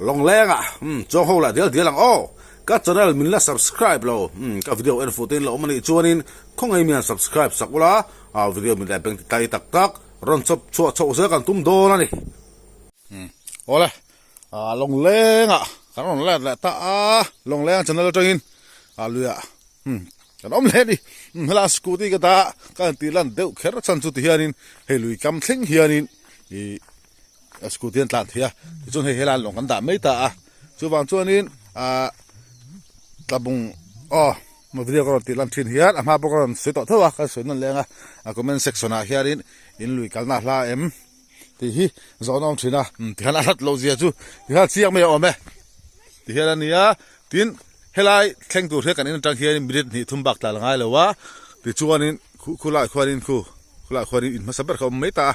ลงแรงอ่ะจ้องเขาละเดี๋ยวหลังอ้อก็จะได้มินละ subscribe เราก็วิดีโอ14เรามันอีจวนินคงให้มี subscribe สักเวลาวิดีโอมินได้เป็นไตตักรอนชับชัวเสือกันตุ้มโดนะนี่โอ้เลยลงแรงอ่ะกันลงแรงแหละตาลงแรงจะนั่งจอยนเรือกันอมเล่ดิเวลาสกูตี้ก็ตากันตีลันเดี๋ยวแค่ฉันสุดที่นี่ให้ลุยกำเส้นที่นี่สกูตี้ตัดที่จนให้เฮลันลงกันตาไม่ตาช่วงบางช่วงนี้ตะบุงมาวิดีโอก็ตีลันทิ้งที่มาบอกกันสุดต่อว่าก็สุดนั่นแหละก็มันเซ็กซ์นะที่นี่อินลุยกันน่าละที่ฮีจอนอมชินะที่นั่นรัดโลเซียจูที่นั่นเสียงไม่ออกไหมที่นั่นนี่ทีนเฮลัยแข่งตัวเท่ากันนี่จังที่นี่มิดนี่ทุ่มบักตาละไงเลยว่าที่ชัวนี่คุลายควานินอินมาสับเปอร์เขาไม่ตา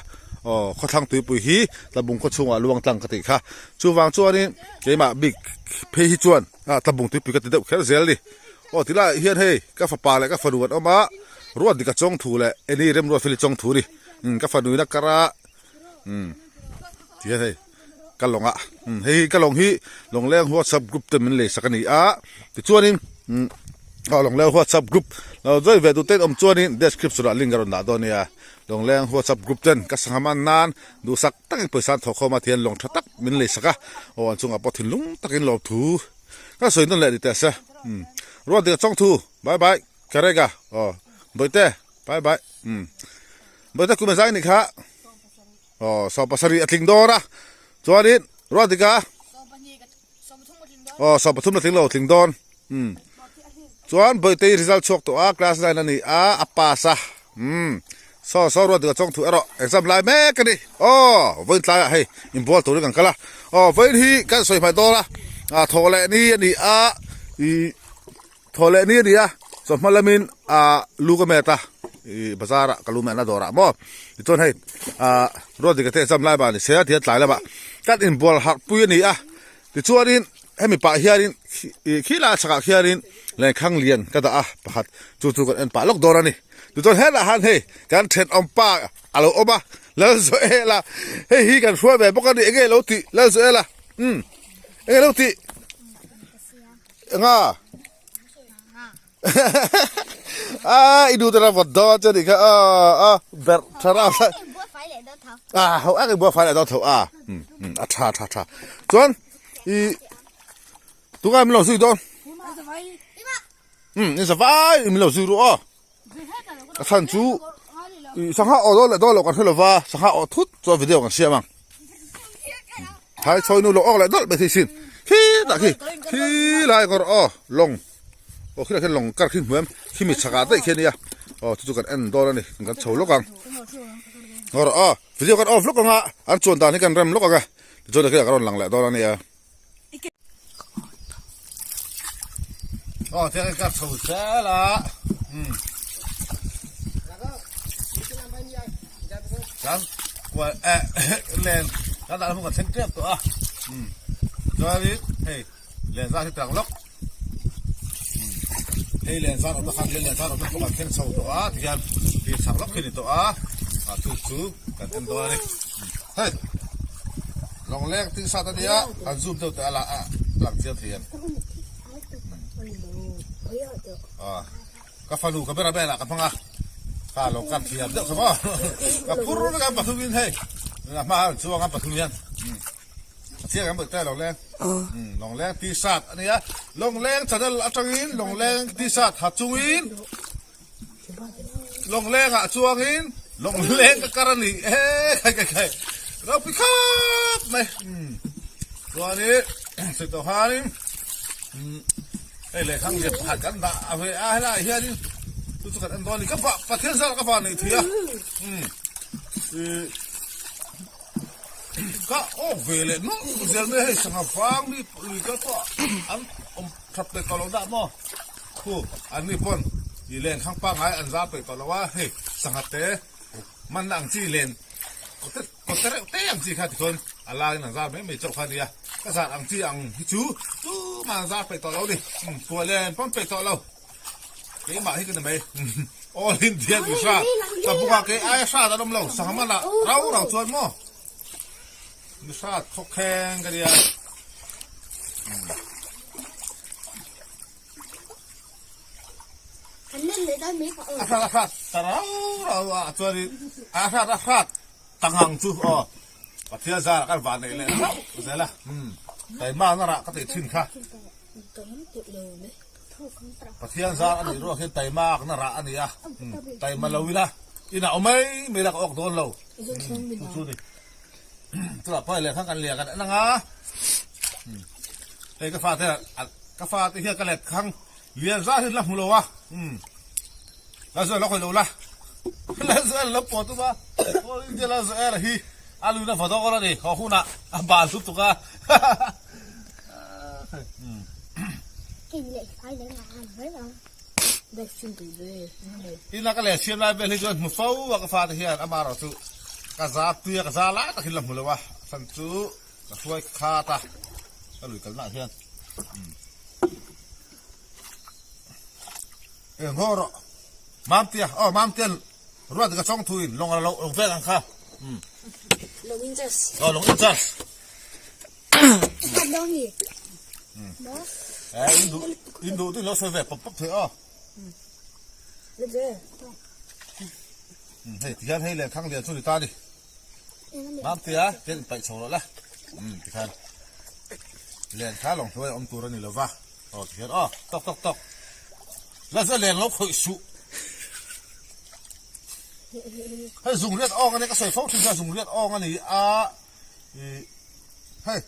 เขาทางตัวปุยฮีตะบุงเขาช่วงลวงตังกติค่ะช่วงชัวนี่เกี่ยมาบิ๊กเพย์ชวนตะบุงตัวปุยก็ติดเด็กแค่เซลล์ดิที่ละเฮียนเฮก็ฝันปลาเลยก็ฝันดูว่ามารวดดิกระจงถูเลยอันนี้เริ่มรวดฟิลิจงถูดิก็ฝันดูนักกระที่เฮกันลงเฮ้กันลงฮีลงแรงหัวซับกรุ๊ปเต็มเลยสักนี่ที่ชัวนี่ลงแรงหัวซับกรุ๊ปเราด้วยเวทุเต้นชัวนี่เดสคริปสุดลิงก์กันนะตอนนี้ลงแรงหัวซับกรุ๊ปเต้นก็สังหามันนานดูสักตั้งเปอร์เซ็นต์ถกเข้ามาเทียนลงทักมินเลยสักอันช่วงพอถึงลุงตักอินหลบถูก็สวยนั่นแหละดิแต่เสรวดเดือดจ้องถูบายแค่ไรกันบ่อยเต้บายบ่อยเต้คุณไม่ใช่นี่ค่ะสอบภาษาอังกฤษดอระจวนนี้รอดดีกะสอบปฐุมมาถึงเราถึงดอนจวนบ่อยเตยริซัลชกตัวคลาสได้นั่นนี่อัปปาซะสอรอดดีกะจ้องถูexam ไลน์แม่กันดิวันตายให้อินบอลตัวนี้กันกันละวันที่กันสวยไปดอระทอเลนี่นี่ทอเลนี่นี่สมมติมินลูกเมตาภาษาละกัลูเมน่าดอระบ่ที่ต้นให้รถดีกันเตะจำไล่บ้านเสียที่ตายแล้วบ่กัดอินบอลหักปุยนี่ที่ชัวรินให้มีป่าเฮียรินขี้ลาสักเฮียรินแรงข้างเลียนก็ได้ประหัดจู่ๆกันป่าล็อกดอระนี่ที่ต้นให้ละหันให้การเทรนอมป่าอะไรออกมาแล้วสวยละให้ฮีกันช่วยแบบปกติเองเราตีแล้วสวยละเองเราตีidu tera voddo jadi ka ber tera hau ag bo fa le do thau tha chuan tu ga mi lo su don ni sa vai mi lo su ro san chu sang ha o do lo kan thelo va sang ha o thut cho video kan sia mang hai choi nu lo ok le dol be thi sin khi ta khi lai gor long khi là cái lồng cắt khi mướm khi mình sạc đấy khi này chú cần ăn đo này cần chầu lúc càng rồi video cần off lúc càng ăn chuồn tàn thì cần rem lúc càng cho được cái cái lằng lại đo này thế cái cắt chầu sẽ là chẳng qua lên đã đặt một cái thanh tiếp nữa cho đi hey lên ra thì trắng lốcให้เล่นซาร์เราต้องเล่นซาร์เราต้องมาเล่นโซ่ตัวที่ยันที่สักล็อกขึ้นตัวจู่ๆกันเป็นตัวนี้เฮ้ยลองแรกที่ซาร์ตัวนี้อันซูมตัวแต่ละหลังเทียนก็ฟังดูกับเบลล์ละกับพังข้าลงกันเทียนเด็กสมองกับพูดเรื่องการปัทุวินให้มาช่วงการปัทุวินเที่ยงกันเปิดแต่ลงแรงลงแรงตีสัตว์อันนี้ลงแรงฉันจะจังอินลงแรงตีสัตว์หัดจุงอินลงแรงหัดจวงอินลงแรงกับการนี่ใครเราพิฆาตไหมตัวนี้สิตัวหานี่เลยข้างเดียบหัดกันด่าเอาไปให้ได้เฮียนี่ตัวกันอันตอนนี้ก็ปะเทียนสัตว์ก็ฟันนี่เทียก็เวลนู้นเดี๋ยวไม่ให้สังฟังนี่ก็อันทับไปก่อนเราได้มั้งคู่อันนี้พ่นยีเลนข้างป้าไงอันราไปก่อนเราว่าเฮ้สังเตะมันนั่งจีเลนก็เตะยังจีค่ะทุกคนอะไรนั่งราไม่จบคันเดียก็สัตว์อังจีอังฮิจูตู้มาราไปต่อเราดิตัวเลนป้อมไปต่อเราเกี่ยมาให้กันทำไมลินเดียกุชาแต่พวกเกี่ยไอ้ชาตะลมเราสังมันละเราชวนมั้งมิชาทกแข่งกันเดีย อันนั้นเลยได้ไหมคะอาตะเราตัวนี้อาตังหังจูปะเทียซากันวานนี่แหละเสร็จละแต่มานั่นละก็ติดทิ้งค่ะปะเทียซาอันนี้รู้แค่ไตมากนั่นละอันนี้ไตมาเลวิละอีน่ะเอาไม่รักออกโดนเราสู้ดิตัวพ่อเลยข้างกันเลียกันนั่งไอ้กาแฟเฮียกันเล็ดข้างเลียซาที่ละมุลวะแล้วส่วนเราคอยดูละแล้วส่วนเราปวดตัวโอ้ยเดี๋ยวเราจะอะไรฮีอาลูน่ะฝนตกแล้วดิขอคุณนะบาลสุดตุกะกินเลยไปเลยงานเฮ้ยเราได้ชิมดูเลยอีน่าก็เลยเชื่อมได้เป็นที่จนมุฟ้าวกาแฟที่เฮียอามาเราสุกาซาตุยกาซาละตะคิดละมุลวะสันตุกช่วยขาตาก็ลุยกันหน้าเฮียหัวเรามามเตียมามเตียรวดกับช่องทุยลงเฟกันค่ะลงอินเจสลงอินเจสลงอีกอินดูที่เราเซเว่นปั๊บเถอะเจ๊เฮ้ยที่ให้เลยข้างเรียนสุริตาดิมามเตียเดินไปโชว์ละที่ท่านเรียนข้าลงช่วยอมตัวนี่เลยวะที่ท่านตกแล้วจะเรียนลบคุยสุให้ส่งเลือดออกอันนี้ก็ใส่ฟอกถึงจะส่งเลือดออกอันนี้เฮ้ย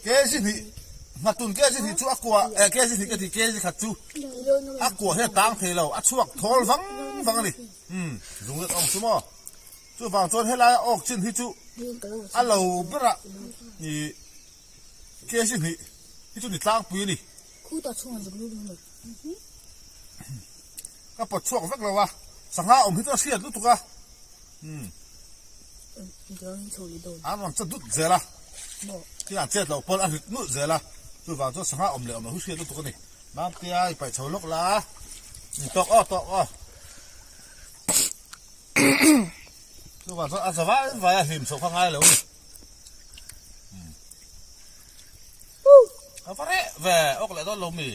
แกสินี่มาตุนแกสินี่ชั่วกว่าแกสินี่ก็ที่แกสิขัดจูอักกว่าให้ต่างเทเราอัดชั่วทอลฟังอันนี้ส่งเลือดออกชั่วโมงชั่วฟังจนให้ลายออกชิ้นที่จูอันเราเบระนี่แกสินี่ที่จูนี่ต่างปุยนี่คู่ต่อช่วงจะรู้เลยก็ปวดช่วงฟังเราวะสังหาอมที่ตัวเสียดุตุกะอันนั้นจะดุเจล่ะที่อันเจ็ดเราพออันนุเจล่ะตัวฟังตัวสังหาอมเลยอมหุ่นเสียดุตุกะนี่น้ำเตี้ยไปเฉลกละนี่ตอกตัวฟังตัวอันสบายไปหิมส่งฟังง่ายเลยเอาไปเว้ออกเลยต้นลมมี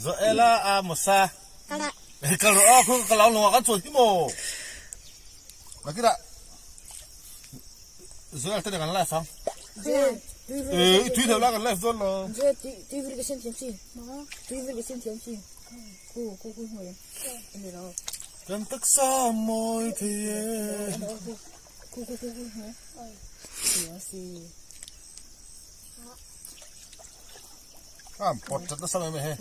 Zoela a Musa. Kalau aku kalau lu akan cuci mo. Lagi tak? Zoela tu dengan live fang. Itu dah lah live tu lo. Tu beri kesan tiap-tiap. Tu beri kesan tiap-tiap. Ku hoy. Ini lo. Cantik samoy tiye. Ku hoy. Ya si. Potจัดนะสมัยไม่เฮ้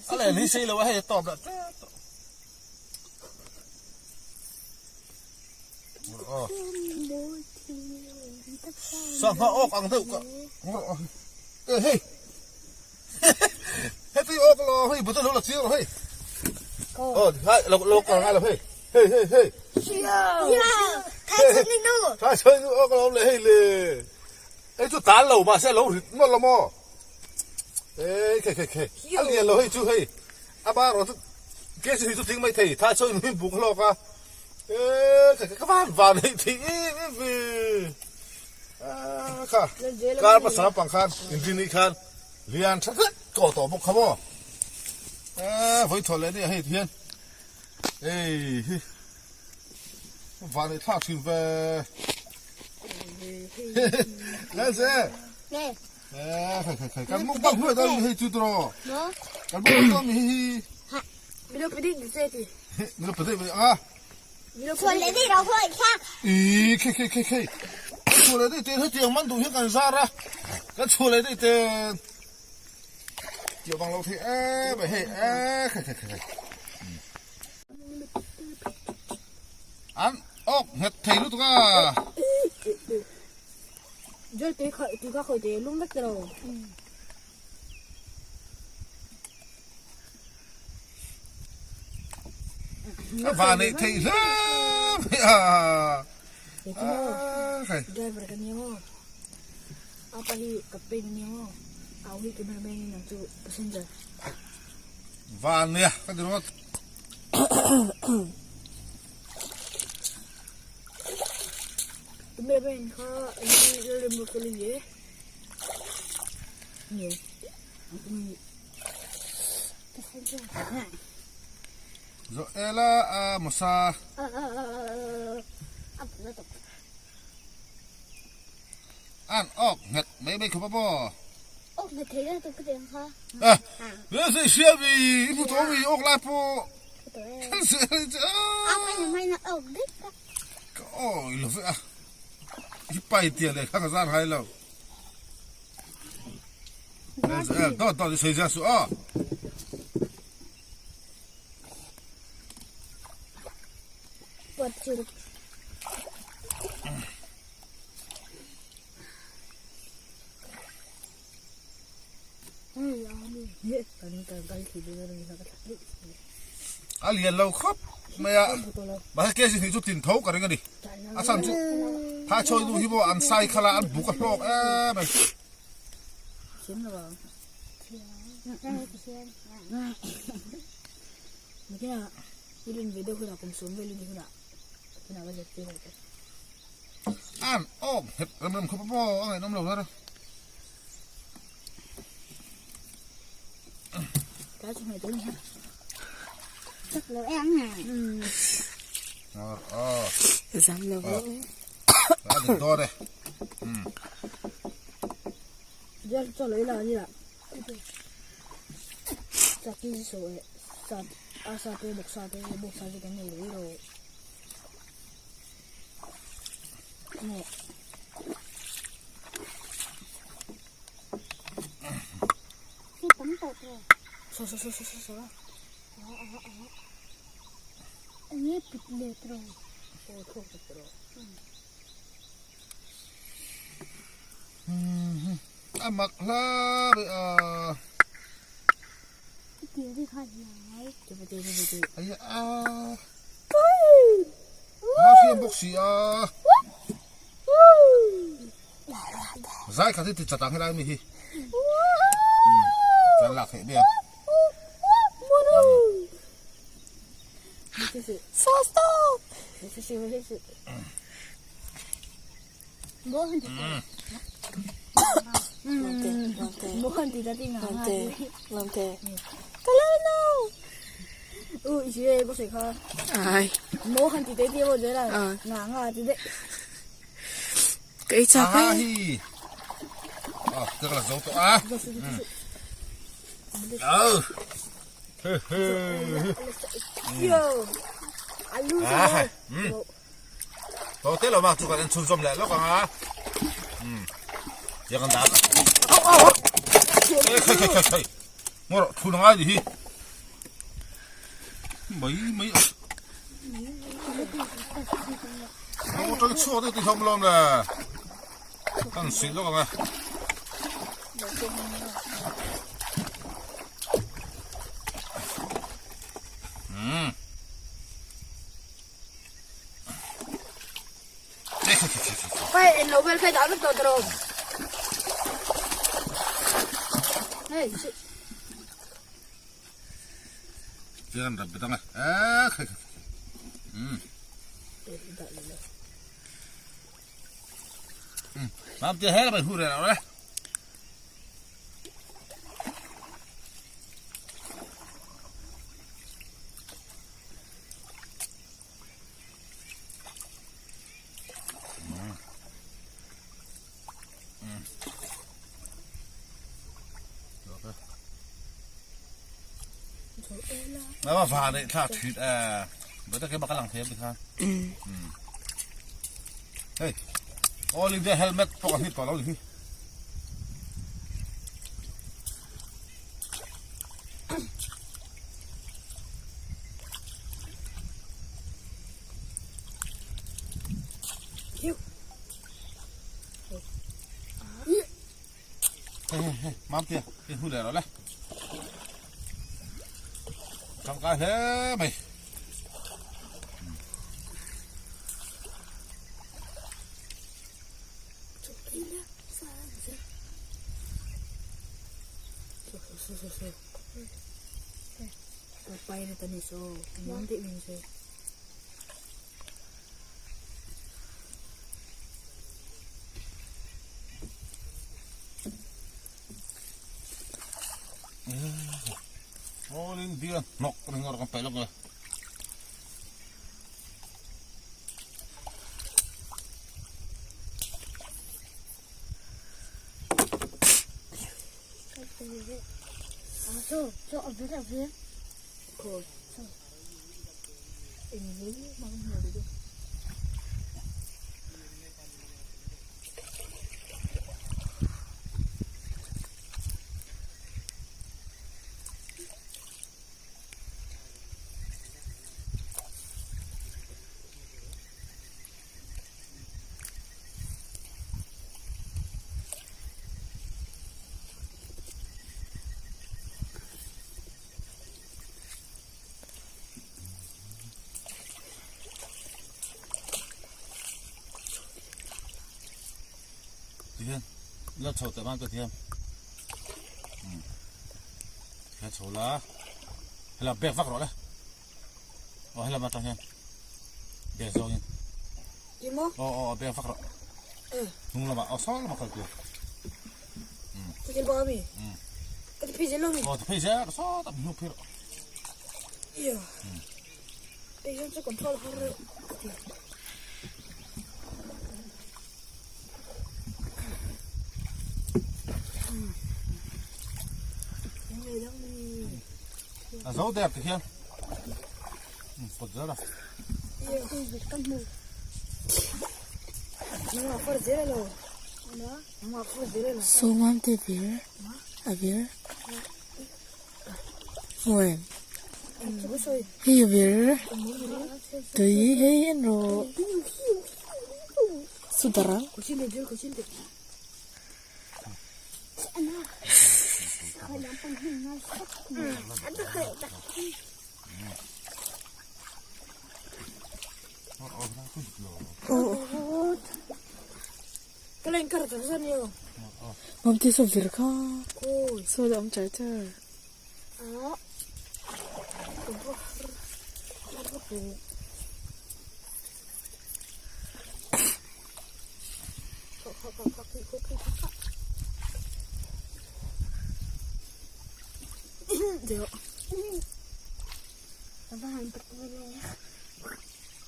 อะไรนี่สิเราว่าให้ตอบละสั่งข้าวออกอังเถอะก็เฮ้ยที่ออกเราเฮ้ยบุตรเราละเสียวเฮ้ยใช่เราก่อนไงเราเฮ้ยเชียวถ่ายช่วยดูออกเราเลยเฮ้ยเลยไอ้จุดตาเรามาใช่เราหรือมันละมั้งเคอันนี้เราให้ช่วยอาบ้าเราแกจะให้จุดทิ้งไม่ถี่ถ้าช่วยหนุ่มบุกเราก็ก็บ้านให้ทิ้งค่ะการภาษาปังคันอินดีนี่คันเรียนชัดก็ต่อบุกเขาบ่ไว้ถอดเลยนี่ให้เทียนบ้านให้ท่าถึงไปแล้วเจ้กันมุกบังหัวตอนมีให้จุดรอกันมุกตอนมีไม่รู้ไปดิ้งเจ๊ดิไม่รู้ไปดิ้งชวนเลยดิเราช่วยแค่ชวนเลยดิเต้ให้เตียงมันดูให้กันซาระกันชวนเลยดิเต้เดี๋ยวบังเราที่ไปให้อันออกเห็ดไทยรู้ตัวเดี๋ยวตีก็เคยตีลุ่มเล็กเราบ้านนี้ไทยเลยได้บริการยังเอาไปกับเป็นยังเอาให้กันไปนั่งจูเปอร์เซ็นต์บ้านเนี่ยก็ดูว่า Kami main ka ini dalam berkali ye. Ni. Aku ni. zo ela masa Apa tu? an ok ngat mai khop bo Oh, nak kira tu ke dia ha? le se shebi ibu to mi ok la po Apa yang main nak oh dek. oh lo fe ipai tie le khang zan hai lo to se ja su a Buat curug. Ni, kan kali kita orang ni sangat sakit. ali lo khop maya ba ke si chu tin thau ka ringa ni asam chu tha choi du hi bo an sai khala an bu ka hlok mai Xin rồi. Mà cái nào đi lên về đâu khi nào cùng xuống về lên đi khi nào bây giờ chơi này an ok het ram khop bo ai nom lo na cái trong này tới nha Chắc là em nè. dám lâu đã được to đây giờ cho lấy là gì ạ chắc cái số ấy sao sao cái bốc sao cái này lấy rồi nè Cái tấm tột rồi. số Ini bit lihat rồi. Ôi không được rồi mặc la bị Cái kiểu đi khai lại. Từ ấy phiền bốc xì giải cả thì chặt tăng cái này mi hi chặt lạc hệ đi cái sự Bố hơn thì bukan tidak tinggal Lante. Kalano. Isu bos ka. Ai. Bukan tidak dia bos lah. Nganga tidak. Cái cha cái. hi tức là dấu to Yo. Alu. to thế là mà chụp cái chun zoom lại lúc à giờ còn đá ngồi thu nó ai gì mấy cái chua đấy thì không làm là ăn xịn lúc à Phải Nobel phải đào được rồi. Hey, jangan rapi tengah maaf dia hela bai hure rồiแล้วว่าฟ้าเนี่ยถ้าถือเดี๋ยวจะเก็บบักกะหลังเทปดิค่ะเฮ้ยโอ้ลิงเดอร์เฮลเมตปกติต่อแล้วดิเฮ้ยมาเตี้ยเป็นผู้เล่นแล้วแหละทำการเฮ้ยไม่ไปในตอนนี้โซ่น้องที่มีโซ่ Yan, nok ning orang pelok lah. So ở phía Cool. Ini mang mau dulu. Thiên, lớp chầu tại ban tự thiên. Cái chầu lá, hay là bẹt vắt rồi đấy. Hay là mặt trăng hen, bẹt rồi hen. Imo? Bẹt vắt rồi. Nung là mà, sao là mà cái kia. Kecil banget mi. Tapi pizza lo mi. Tapi pizza, sao tak minum piro. Iya. Pizza tu kontrol hari. Dấu đẹp thì thiên. Cột dấu rồi. Não for zero lo. Não for zero lo. So mam te bir. A bir. Wen. Bố sôi. Hi bir. Tui hey enro. Sudarang. Kucing deh, jual kucing deh. khỏi làm bằng hình ngay sắc ăn được khỏe đặc Cái lên cờ thật rất nhiều. Mam te so bir kha. Ôi. So dom chai chai. Đó. Được. apa yang pertama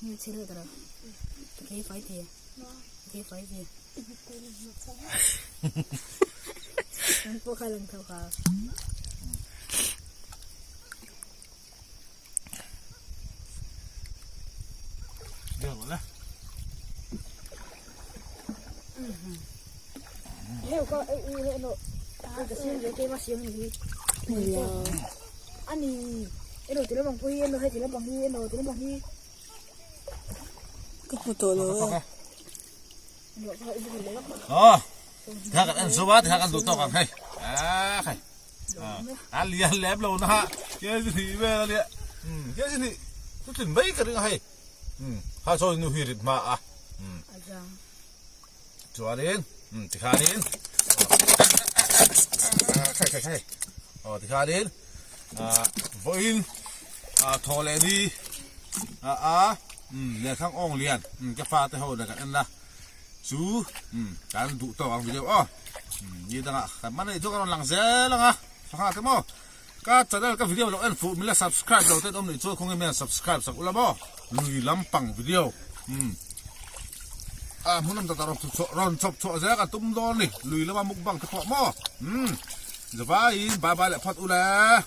Như thế là được. Cái phải tiền. Cái phải tiền. Anh có khai lần thầu khá. Được rồi đấy. Nếu có ấy hệ nội. Cái xin với cái mà xiên gì. Anh đi. Cái đồ thì nó bằng phi, nó hay thì nó bằng đi, nó thì nó bằng đi. Ka puto lo. Đó. Thác ăn số bát thì thác ăn đủ to càng hay. Hay. Ăn liền lép lâu nó hạ. Cái gì thì về là cái gì thì tôi chuẩn mấy cái đó hay. Hai số nó hủy mà à. Chúa đến. Thì khá đến. Khai. Thì khá đến. Vội thò lẹ đi. Lẹ khang ong liền. Cái pha tới hồi là cái ăn là. Chú cái đủ to bằng video như đang ạ cái mắt này cho con lằng dễ lằng à phải thế mà các channel các video là anh phụ mình là subscribe đầu tiên ông này cho không em subscribe sạc ula bo lùi lắm bằng video muốn làm tao ron chop chọ dễ cả tum đòn này lùi lắm mukbang thật mò giờ vai bye bye lại phát ula